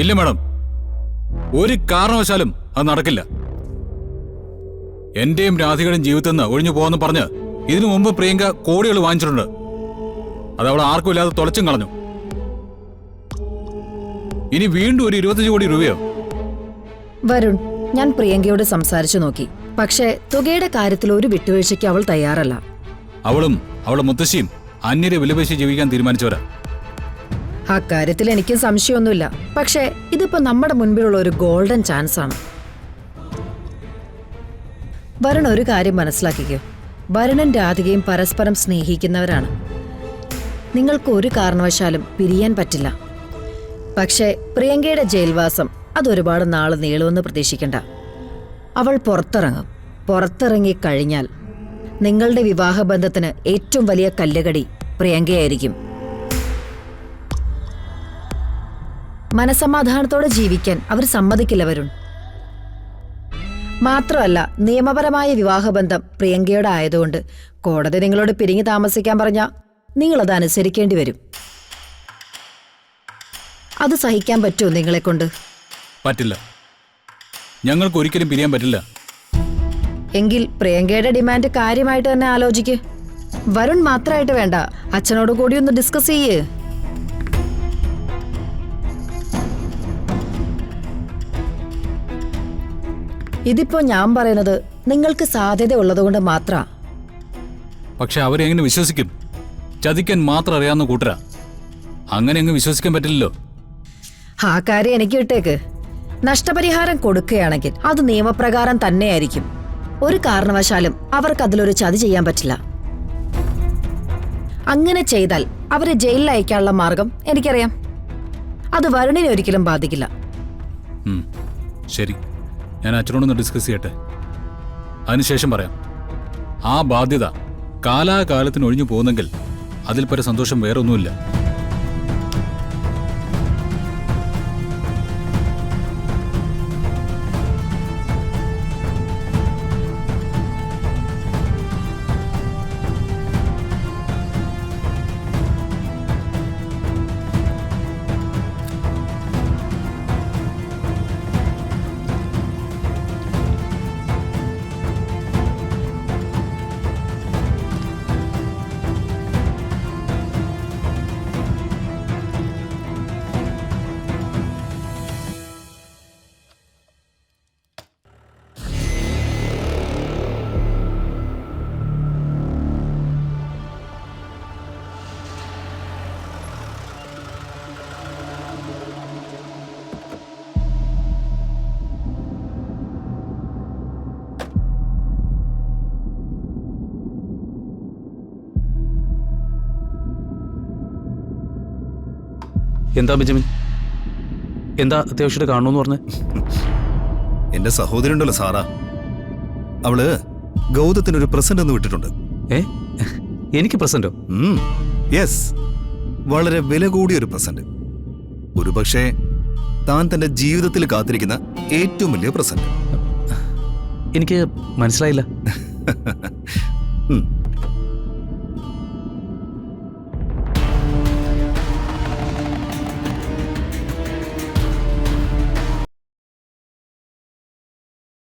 ഇല്ല മാഡം, ഒരു കാരണവശാലും അത് നടക്കില്ല. എന്റെയും രാധികയുടെയും ജീവിതത്തിൽ നിന്ന് ഒഴിഞ്ഞു പോകാന്ന് പറഞ്ഞ് ഇതിനു മുമ്പ് പ്രിയങ്ക കോടികൾ വാങ്ങിച്ചിട്ടുണ്ട്. അത് അവൾ ആർക്കും ഇല്ലാതെ തുളച്ചും കളഞ്ഞു. ഇനി വീണ്ടും ഒരു 25 കോടി രൂപയോ? വരുൺ, ഞാൻ പ്രിയങ്കയോട് സംസാരിച്ചു നോക്കി. പക്ഷേ തുകയുടെ കാര്യത്തിൽ ഒരു വിട്ടുവീഴ്ചയ്ക്ക് അവൾ തയ്യാറല്ല. അവളും അവളുടെ മുത്തശ്ശിയും അന്യരെ വിലപേശി ജീവിക്കാൻ തീരുമാനിച്ചവരാ. അക്കാര്യത്തിൽ എനിക്കും സംശയമൊന്നുമില്ല. പക്ഷേ ഇതിപ്പോ നമ്മുടെ മുൻപിലുള്ള ഒരു ഗോൾഡൻ ചാൻസ് ആണ്. വരുൺ, ഒരു കാര്യം മനസ്സിലാക്കിക്കോ. വരുണും രാധികയും പരസ്പരം സ്നേഹിക്കുന്നവരാണ്. നിങ്ങൾക്ക് ഒരു കാരണവശാലും പിരിയാൻ പറ്റില്ല. പക്ഷേ പ്രിയങ്കയുടെ ജയിൽവാസം അതൊരുപാട് നാള് നീളുമെന്ന് പ്രതീക്ഷിക്കണ്ട. അവൾ പുറത്തിറങ്ങിക്കഴിഞ്ഞാൽ നിങ്ങളുടെ വിവാഹബന്ധത്തിന് ഏറ്റവും വലിയ കല്ലുകടി പ്രിയങ്കയായിരിക്കും. മനസമാധാനത്തോടെ ജീവിക്കാൻ അവർ സമ്മതിക്കില്ല വരുൺ. മാത്രമല്ല, നിയമപരമായ വിവാഹബന്ധം പ്രിയങ്കയുടെ ആയതുകൊണ്ട് കോടതി നിങ്ങളോട് പിരിഞ്ഞു താമസിക്കാൻ പറഞ്ഞാൽ നിങ്ങളത് അനുസരിക്കേണ്ടി വരും. അത് സഹിക്കാൻ പറ്റുമോ നിങ്ങളെക്കൊണ്ട്? പറ്റില്ല, ഞങ്ങൾക്ക് ഒരിക്കലും പിരിയാൻ പറ്റില്ല. എങ്കിൽ പ്രിയങ്കയുടെ ഡിമാൻഡ് കാര്യമായിട്ട് തന്നെ ആലോചിക്ക്. വരുൺ മാത്രമായിട്ട് വേണ്ട, അച്ഛനോട് കൂടി ഒന്ന് ഡിസ്കസ് ചെയ്യേ. ഇതിപ്പോ ഞാൻ പറയുന്നത് നിങ്ങൾക്ക് സാധ്യത ഉള്ളതുകൊണ്ട് മാത്ര. പക്ഷെ അവരെ എങ്ങനെ വിശ്വസിക്കും? ചതിക്കാൻ മാത്രം അറിയാവുന്ന കൂട്ടരാ. അങ്ങനെ അങ്ങ് വിശ്വസിക്കാൻ പറ്റില്ലല്ലോ. ആ കാര്യം എനിക്ക് വിട്ടേക്ക്. നഷ്ടപരിഹാരം കൊടുക്കുകയാണെങ്കിൽ അത് നിയമപ്രകാരം തന്നെയായിരിക്കും. ഒരു കാരണവശാലും അവർക്ക് അതിലൊരു ചതി ചെയ്യാൻ പറ്റില്ല. അങ്ങനെ ചെയ്താൽ അവരെ ജയിലിൽ അയക്കാനുള്ള മാർഗം എനിക്കറിയാം. അത് വരുണിനെ ഒരിക്കലും ബാധിക്കില്ല. ശരി, ഞാൻ അച്ഛനോടൊന്ന് ഡിസ്കസ് ചെയ്യട്ടെ. അതിനുശേഷം പറയാം. ആ ബാധ്യത കാലാകാലത്തിന് ഒഴിഞ്ഞു പോകുന്നെങ്കിൽ അതിൽ പര സന്തോഷം വേറെ ഒന്നുമില്ല. എന്താ ബെഞ്ചമിൻ, എന്താ അത്യാവശ്യമായിട്ട് കാണണമെന്ന് പറഞ്ഞേ? എന്റെ സഹോദരി ഉണ്ടല്ലോ സാറാ, അവള് ഗൗതത്തിനൊരു പ്രസന്റ് ഒന്ന് വിട്ടിട്ടുണ്ട്. എനിക്ക് പ്രസന്റോ? യെസ്, വളരെ വില കൂടിയ ഒരു പ്രസന്റ്. ഒരു പക്ഷേ താൻ തന്റെ ജീവിതത്തിൽ കാത്തിരിക്കുന്ന ഏറ്റവും വലിയ പ്രസന്റ്. എനിക്ക് മനസ്സിലായില്ല.